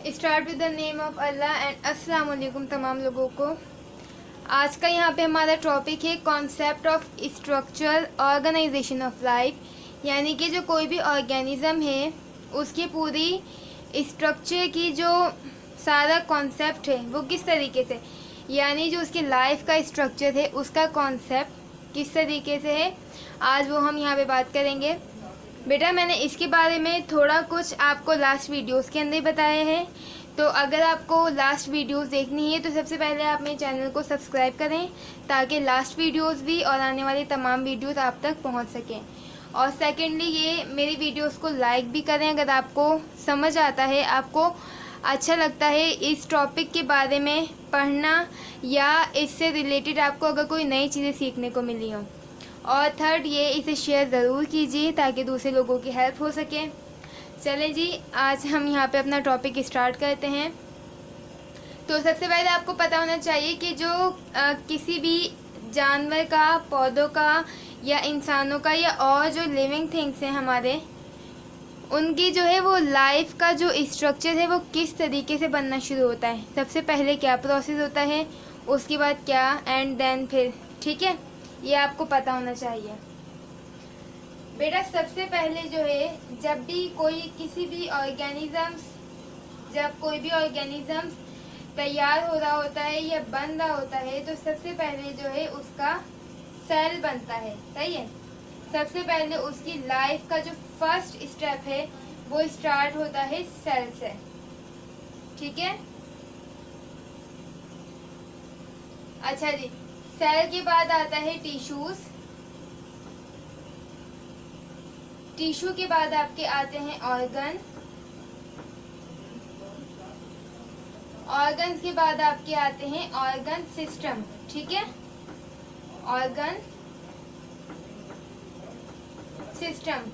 Start with the name of Allah and अस्सलाम वालेकुम तमाम लोगों को। आज का यहाँ पे हमारा टॉपिक है concept of structural organisation of life, यानी कि जो कोई भी ऑर्गेनिज्म है उसकी पूरी स्ट्रक्चर की जो सारा कॉन्सेप्ट है वो किस तरीके से, यानी जो उसकी लाइफ का स्ट्रक्चर है उसका कॉन्सेप्ट किस तरीके से है, आज वो हम यहाँ पे बात करेंगे। बेटा मैंने इसके बारे में थोड़ा कुछ आपको लास्ट वीडियोस के अंदर बताया है, तो अगर आपको लास्ट वीडियोस देखनी है तो सबसे पहले आप मेरे चैनल को सब्सक्राइब करें ताकि लास्ट वीडियोस भी और आने वाली तमाम वीडियोस आप तक पहुंच सकें। और सेकेंडली ये मेरी वीडियोस को लाइक भी करें अगर आपको समझ आता है, आपको अच्छा लगता है इस टॉपिक के बारे में पढ़ना या इससे रिलेटेड आपको अगर कोई नई चीज़ें सीखने को मिली हों। और थर्ड ये इसे शेयर ज़रूर कीजिए ताकि दूसरे लोगों की हेल्प हो सके। चलें जी, आज हम यहाँ पे अपना टॉपिक स्टार्ट करते हैं। तो सबसे पहले आपको पता होना चाहिए कि जो किसी भी जानवर का, पौधों का या इंसानों का या और जो लिविंग थिंग्स हैं हमारे, उनकी जो है वो लाइफ का जो स्ट्रक्चर है वो किस तरीके से बनना शुरू होता है। सबसे पहले क्या प्रोसेस होता है, उसके बाद क्या, एंड देन फिर, ठीक है, ये आपको पता होना चाहिए। बेटा सबसे पहले जो है जब भी कोई किसी भी ऑर्गेनिजम्स, जब कोई भी ऑर्गेनिजम्स तैयार हो रहा होता है या बन रहा होता है तो सबसे पहले जो है उसका सेल बनता है, सही है। सबसे पहले उसकी लाइफ का जो फर्स्ट स्टेप है वो स्टार्ट होता है सेल से, ठीक है। अच्छा जी, सेल के बाद आता है टिश्यूज, टिश्यू के बाद आपके आते हैं ऑर्गन, ऑर्गन्स के बाद आपके आते हैं ऑर्गन सिस्टम, ठीक है, ऑर्गन सिस्टम।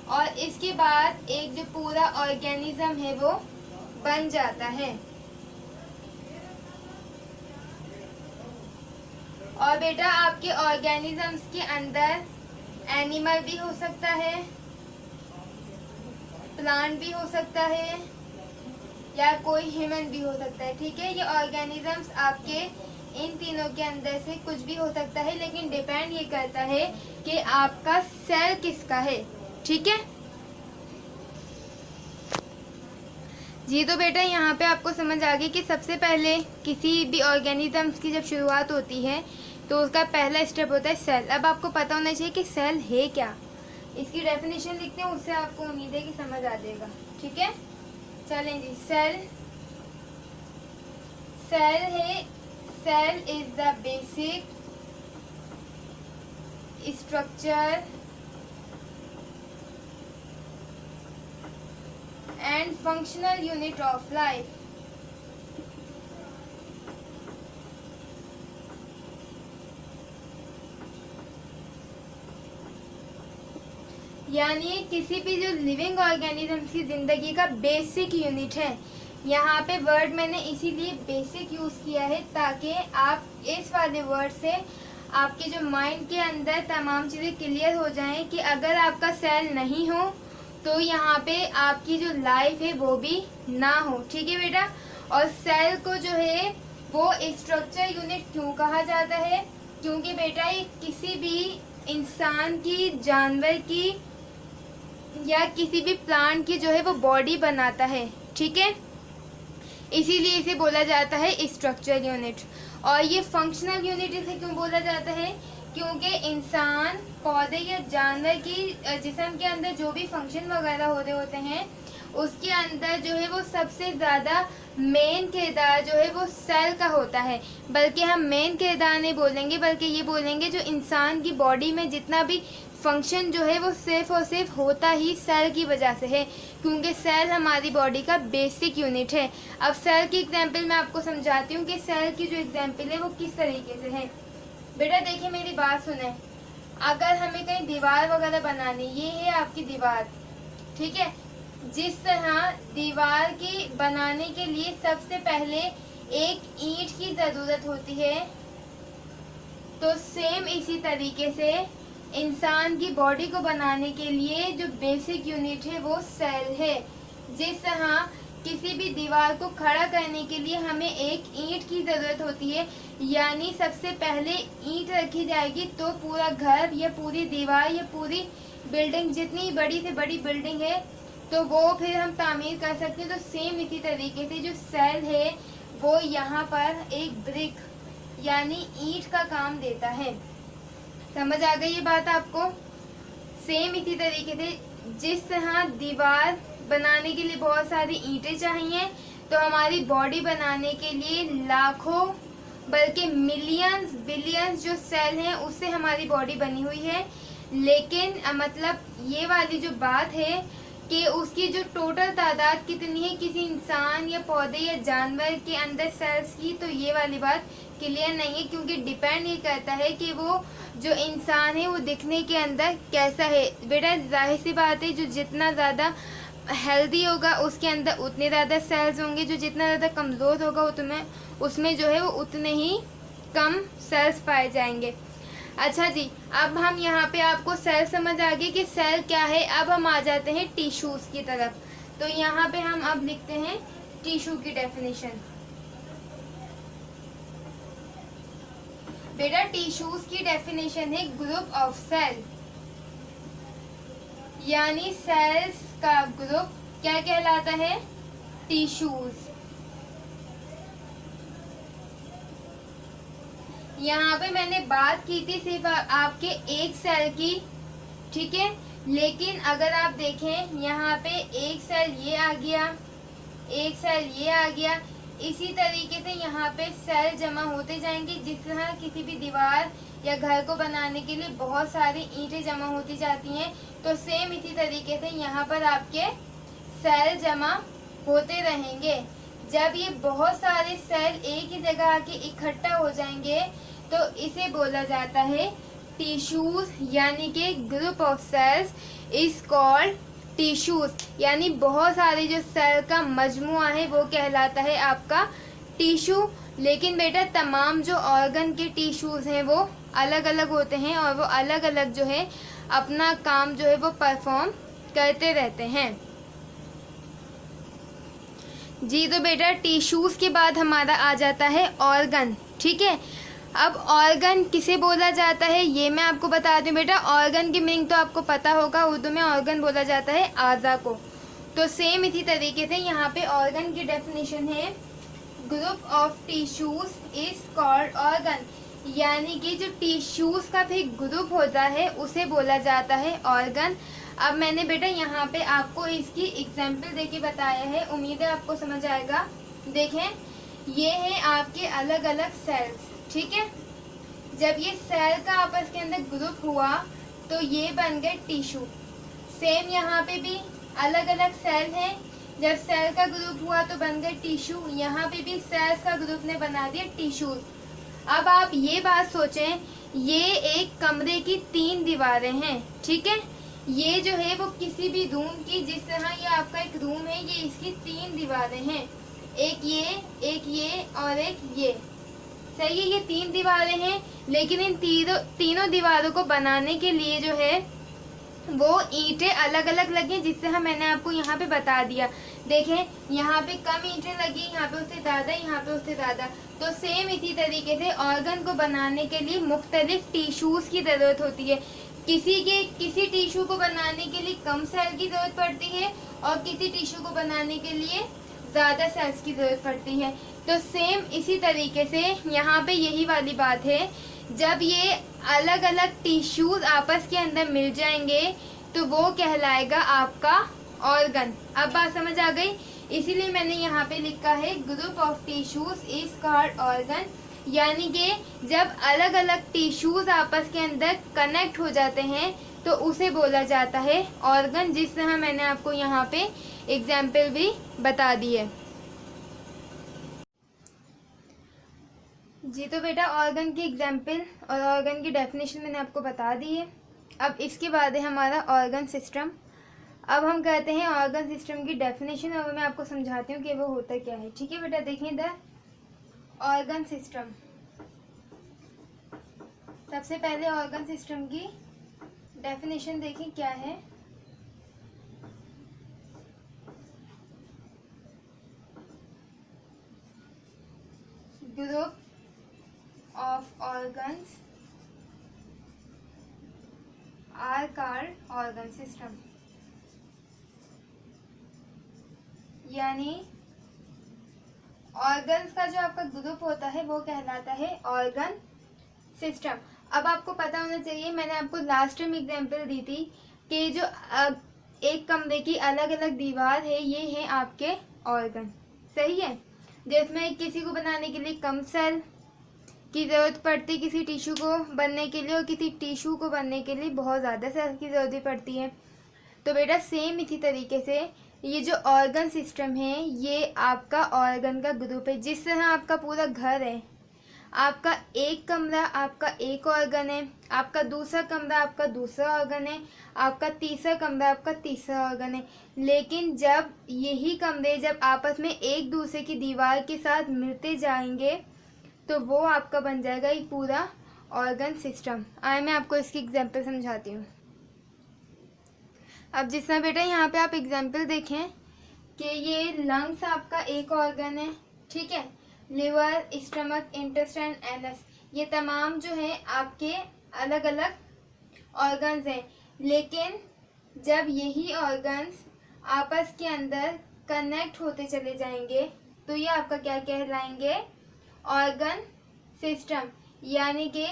और इसके बाद एक जो पूरा ऑर्गेनिज्म है वो बन जाता है। और बेटा आपके ऑर्गेनिजम्स के अंदर एनिमल भी हो सकता है, प्लांट भी हो सकता है या कोई ह्यूमन भी हो सकता है, ठीक है। ये ऑर्गेनिजम्स आपके इन तीनों के अंदर से कुछ भी हो सकता है, लेकिन डिपेंड ये करता है कि आपका सेल किसका है, ठीक है जी। तो बेटा यहाँ पे आपको समझ आ गई कि सबसे पहले किसी भी ऑर्गेनिजम्स की जब शुरुआत होती है तो उसका पहला स्टेप होता है सेल। अब आपको पता होना चाहिए कि सेल है क्या, इसकी डेफिनेशन लिखते हैं, उससे आपको उम्मीद है कि समझ आ जाएगा, ठीक है। चलें जी, सेल, सेल है, cell is the basic structure and functional unit of life. यानी किसी भी जो लिविंग ऑर्गेनिज्म की ज़िंदगी का बेसिक यूनिट है। यहाँ पे वर्ड मैंने इसीलिए बेसिक यूज़ किया है ताकि आप इस वाले वर्ड से आपके जो माइंड के अंदर तमाम चीज़ें क्लियर हो जाएं कि अगर आपका सेल नहीं हो तो यहाँ पे आपकी जो लाइफ है वो भी ना हो, ठीक है बेटा। और सेल को जो है वो स्ट्रक्चर यूनिट क्यों कहा जाता है, क्योंकि बेटा ये किसी भी इंसान की, जानवर की या किसी भी प्लांट की जो है वो बॉडी बनाता है, ठीक है, इसीलिए इसे बोला जाता है स्ट्रक्चर यूनिट। और ये फंक्शनल यूनिट इसे क्यों बोला जाता है, क्योंकि इंसान, पौधे या जानवर की जिस्म के अंदर जो भी फंक्शन वगैरह हो रहे होते हैं उसके अंदर जो है वो सबसे ज़्यादा मेन किरदार जो है वो सेल का होता है। बल्कि हम मेन किरदार नहीं बोलेंगे बल्कि ये बोलेंगे जो इंसान की बॉडी में जितना भी फंक्शन जो है वो सिर्फ और सिर्फ होता ही सेल की वजह से है, क्योंकि सेल हमारी बॉडी का बेसिक यूनिट है। अब सेल की एग्जांपल मैं आपको समझाती हूँ कि सेल की जो एग्जांपल है वो किस तरीके से है। बेटा देखिए मेरी बात सुने, अगर हमें कहीं दीवार वगैरह बनानी, ये है आपकी दीवार, ठीक है, जिस तरह दीवार की बनाने के लिए सबसे पहले एक ईंट की ज़रूरत होती है, तो सेम इसी तरीके से इंसान की बॉडी को बनाने के लिए जो बेसिक यूनिट है वो सेल है। जिस तरह किसी भी दीवार को खड़ा करने के लिए हमें एक ईंट की ज़रूरत होती है, यानी सबसे पहले ईंट रखी जाएगी तो पूरा घर या पूरी दीवार या पूरी बिल्डिंग, जितनी बड़ी से बड़ी बिल्डिंग है, तो वो फिर हम तामीर कर सकते हैं। तो सेम इसी तरीके से जो सेल है वो यहाँ पर एक ब्रिक यानी ईंट का काम देता है। समझ आ गई ये बात आपको? सेम इसी तरीके से जिस तरह दीवार बनाने के लिए बहुत सारी ईंटें चाहिए, तो हमारी बॉडी बनाने के लिए लाखों बल्कि मिलियंस बिलियंस जो सेल हैं उससे हमारी बॉडी बनी हुई है। लेकिन मतलब ये वाली जो बात है कि उसकी जो टोटल तादाद कितनी है किसी इंसान या पौधे या जानवर के अंदर सेल्स की, तो ये वाली बात क्लियर नहीं है, क्योंकि डिपेंड ये करता है कि वो जो इंसान है वो दिखने के अंदर कैसा है। बेटा जाहिर सी बात है, जो जितना ज़्यादा हेल्दी होगा उसके अंदर उतने ज़्यादा सेल्स होंगे, जो जितना ज़्यादा कमज़ोर होगा उतने उसमें जो है वो उतने ही कम सेल्स पाए जाएंगे। अच्छा जी, अब हम यहाँ पे आपको सेल समझ आ गई कि सेल क्या है। अब हम आ जाते हैं टिश्यूज़ की तरफ। तो यहाँ पे हम अब लिखते हैं टिश्यू की डेफिनेशन। बेटा टिश्यूज की डेफिनेशन है ग्रुप ऑफ सेल, यानी सेल्स का ग्रुप क्या कहलाता है? टिश्यूज। यहाँ पे मैंने बात की थी सिर्फ आपके एक सेल की, ठीक है, लेकिन अगर आप देखें यहाँ पे एक सेल ये आ गया, एक सेल ये आ गया, इसी तरीके से यहाँ पे सेल जमा होते जाएंगे। जिस तरह किसी भी दीवार या घर को बनाने के लिए बहुत सारी ईंटें जमा होती जाती हैं, तो सेम इसी तरीके से यहाँ पर आपके सेल जमा होते रहेंगे। जब ये बहुत सारे सेल एक ही जगह आके इकट्ठा हो जाएंगे तो इसे बोला जाता है टिश्यूज, यानी कि group of cells is called tissues, यानी बहुत सारे जो सेल का मजमुआ है वो कहलाता है आपका टिश्यू। लेकिन बेटा तमाम जो ऑर्गन के टिश्यूज हैं वो अलग अलग होते हैं और वो अलग अलग जो है अपना काम जो है वो परफॉर्म करते रहते हैं जी। तो बेटा टिश्यूज के बाद हमारा आ जाता है ऑर्गन, ठीक है। अब ऑर्गन किसे बोला जाता है ये मैं आपको बता दूं बेटा। ऑर्गन की मीनिंग तो आपको पता होगा, उर्दू में ऑर्गन बोला जाता है आज़ा को। तो सेम इसी तरीके से यहाँ पे ऑर्गन की डेफिनेशन है group of tissues is called organ, यानी कि जो टिश्यूज का भी ग्रुप होता है उसे बोला जाता है ऑर्गन। अब मैंने बेटा यहाँ पे आपको इसकी एग्जाम्पल देके बताया है, उम्मीद है आपको समझ आएगा। देखें, ये है आपके अलग अलग सेल्स, ठीक है। जब ये सेल का आपस के अंदर ग्रुप हुआ तो ये बन गए टिश्यू। सेम यहाँ पे भी अलग अलग सेल हैं, जब सेल का ग्रुप हुआ तो बन गए टिश्यू। यहाँ पे भी सेल्स का ग्रुप ने बना दिया टिश्यूज। अब आप ये बात सोचें, ये एक कमरे की 3 दीवारें हैं, ठीक है। ये जो है वो किसी भी रूम की, जिस तरह ये आपका एक रूम है, ये इसकी 3 दीवारें हैं, एक ये और एक ये, सही है। ये 3 दीवारें हैं, लेकिन इन तीनों दीवारों को बनाने के लिए जो है वो ईंटें अलग अलग लगी, जिससे हम मैंने आपको यहाँ पे बता दिया। देखें, यहाँ पे कम ईंटें लगी, यहाँ पे उससे ज़्यादा, यहाँ पे उससे ज़्यादा। तो सेम इसी तरीके से ऑर्गन को बनाने के लिए मुख्तलिफ टिश्यूज़ की ज़रूरत होती है। किसी टिश्यू को बनाने के लिए कम सेल की ज़रूरत पड़ती है और किसी टिश्यू को बनाने के लिए ज़्यादा सेल्स की ज़रूरत पड़ती है। तो सेम इसी तरीके से यहाँ पे यही वाली बात है, जब ये अलग अलग टिश्यूज आपस के अंदर मिल जाएंगे तो वो कहलाएगा आपका ऑर्गन। अब बात समझ आ गई, इसीलिए मैंने यहाँ पे लिखा है group of tissues is called organ, यानी कि जब अलग अलग टिश्यूज आपस के अंदर कनेक्ट हो जाते हैं तो उसे बोला जाता है ऑर्गन, जिस तरह मैंने आपको यहाँ पे एग्जाम्पल भी बता दी है जी। तो बेटा ऑर्गन की एग्जाम्पल और ऑर्गन की डेफिनेशन मैंने आपको बता दी है। अब इसके बाद है हमारा ऑर्गन सिस्टम। अब हम कहते हैं ऑर्गन सिस्टम की डेफिनेशन, और मैं आपको समझाती हूँ कि वो होता क्या है, ठीक है बेटा। देखिए इधर ऑर्गन सिस्टम, सबसे पहले ऑर्गन सिस्टम की डेफिनेशन देखें क्या है। group of organs are called organ system। यानी ऑर्गन्स का जो आपका ग्रुप होता है वो कहलाता है ऑर्गन सिस्टम। अब आपको पता होना चाहिए, मैंने आपको लास्ट टाइम एग्जांपल दी थी कि जो एक कमरे की अलग अलग दीवार है ये है आपके ऑर्गन, सही है। जिसमें किसी को बनाने के लिए कम सेल की ज़रूरत पड़ती, किसी टिश्यू को बनने के लिए, और किसी टिश्यू को बनने के लिए बहुत ज़्यादा सेल की ज़रूरत पड़ती है। तो बेटा सेम इसी तरीके से ये जो ऑर्गन सिस्टम है ये आपका ऑर्गन का ग्रुप है। जिस तरह आपका पूरा घर है, आपका एक कमरा आपका एक ऑर्गन है, आपका दूसरा कमरा आपका दूसरा ऑर्गन है, आपका तीसरा कमरा आपका तीसरा ऑर्गन है। लेकिन जब यही कमरे जब आपस में एक दूसरे की दीवार के साथ मिलते जाएंगे तो वो आपका बन जाएगा एक पूरा ऑर्गन सिस्टम। आए मैं आपको इसकी एग्जांपल समझाती हूँ। अब जिस तरह बेटा यहाँ पे आप एग्जांपल देखें कि ये लंग्स आपका एक ऑर्गन है, ठीक है। लिवर, स्टमक, इंटेस्टाइन, एनस, ये तमाम जो है आपके अलग अलग ऑर्गन्स हैं। लेकिन जब यही ऑर्गन्स आपस के अंदर कनेक्ट होते चले जाएंगे तो ये आपका क्या कहलाएंगे, ऑर्गन सिस्टम। यानी कि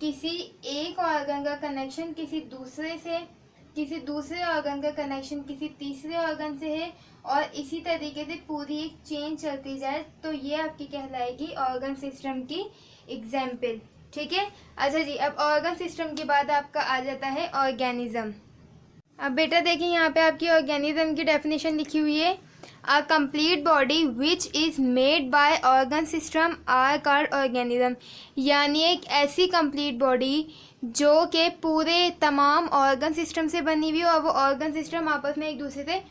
किसी एक ऑर्गन का कनेक्शन किसी दूसरे से, किसी दूसरे ऑर्गन का कनेक्शन किसी तीसरे ऑर्गन से है, और इसी तरीके से पूरी एक चेन चलती जाए तो ये आपकी कहलाएगी ऑर्गन सिस्टम की एग्जाम्पल, ठीक है। अच्छा जी, अब ऑर्गन सिस्टम के बाद आपका आ जाता है ऑर्गेनिज्म। अब बेटा देखिए यहाँ पे आपकी ऑर्गेनिज्म की डेफिनेशन लिखी हुई है, a complete body which is made by organ system are called organism. यानी एक ऐसी कंप्लीट बॉडी जो कि पूरे तमाम ऑर्गन सिस्टम से बनी हुई हो और वो ऑर्गन सिस्टम आपस में एक दूसरे से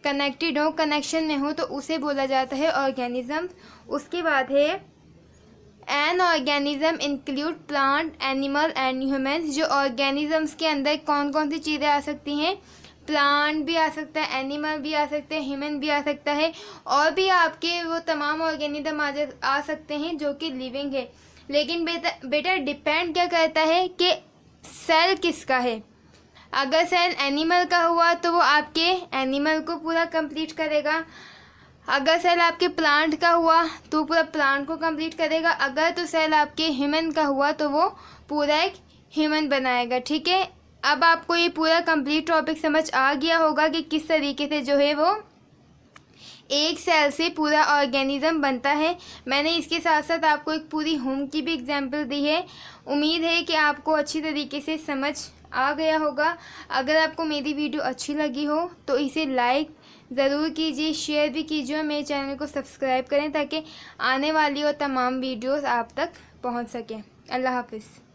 कनेक्टेड हो, कनेक्शन में हो, तो उसे बोला जाता है ऑर्गेनिज्म। उसके बाद है an organism include plant, animal and humans. जो ऑर्गेनिजम्स के अंदर कौन कौन सी चीज़ें आ सकती हैं, प्लांट भी आ सकता है, एनिमल भी आ सकते हैं, ह्यूमन भी आ सकता है, और भी आपके वो तमाम ऑर्गेनिज्म आ सकते हैं जो कि लिविंग है। लेकिन बेटा डिपेंड क्या करता है कि सेल किसका है। अगर सेल एनिमल का हुआ तो वो आपके एनिमल को पूरा कंप्लीट करेगा, अगर सेल आपके प्लांट का हुआ तो पूरा प्लांट को कंप्लीट करेगा, अगर तो सेल आपके ह्यूमन का हुआ तो वो पूरा एक ह्यूमन बनाएगा, ठीक है। अब आपको ये पूरा कंप्लीट टॉपिक समझ आ गया होगा कि किस तरीके से जो है वो एक सेल से पूरा ऑर्गेनिज्म बनता है। मैंने इसके साथ साथ आपको एक पूरी होम की भी एग्जांपल दी है। उम्मीद है कि आपको अच्छी तरीके से समझ आ गया होगा। अगर आपको मेरी वीडियो अच्छी लगी हो तो इसे लाइक ज़रूर कीजिए, शेयर भी कीजिए और मेरे चैनल को सब्सक्राइब करें ताकि आने वाली और तमाम वीडियोस आप तक पहुंच सकें। अल्लाह हाफिज़।